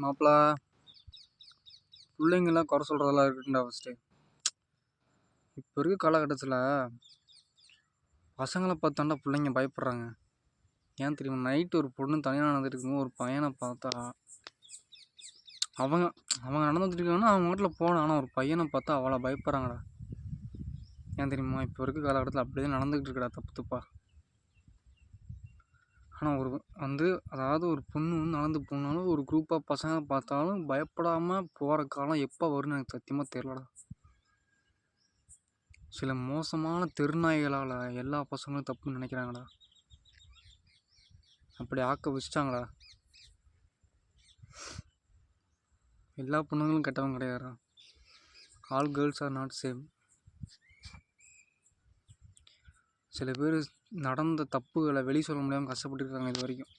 மாப்பிள பிள்ளைங்கெல்லாம் குறை சொல்கிறதெல்லாம் இருக்குண்டா ஃபஸ்ட்டு. இப்போ இருக்க காலகட்டத்தில் பசங்களை பார்த்தாண்டா பிள்ளைங்க பயப்படுறாங்க. ஏன் தெரியுமா? நைட்டு ஒரு பொண்ணு தனியாக நடந்துட்டு இருக்கும்போது ஒரு பையனை பார்த்தா அவங்க அவங்க நடந்துட்டு இருக்காங்கன்னா அவங்க வீட்டில் போகணும். ஆனால் ஒரு பையனை பார்த்தா அவ்வளோ பயப்படுறாங்கடா. ஏன் தெரியுமா? இப்போ இருக்க காலகட்டத்தில் அப்படியே நடந்துக்கிட்டு இருக்கடா தப்பு தப்பா. ஆனால் அதாவது ஒரு பொண்ணு நடந்து போனாலும் ஒரு குரூப்பாக பசங்க பார்த்தாலும் பயப்படாமல் போகிற காலம் எப்போ வரும்னு எனக்கு சத்தியமாக தெரிலடா. சில மோசமான தெருநாய்களால் எல்லா பசங்களும் தப்புன்னு நினைக்கிறாங்கடா. அப்படி ஆக்க வச்சிட்டாங்கடா. எல்லா பொண்ணுங்களும் கெட்டவங்க கிடையாதுடா. All girls are not same. சில பேர் நடந்த தப்புகளை வெளியே சொல்ல முடியாமல் கஷ்டப்பட்டுருக்காங்க இது வரைக்கும்.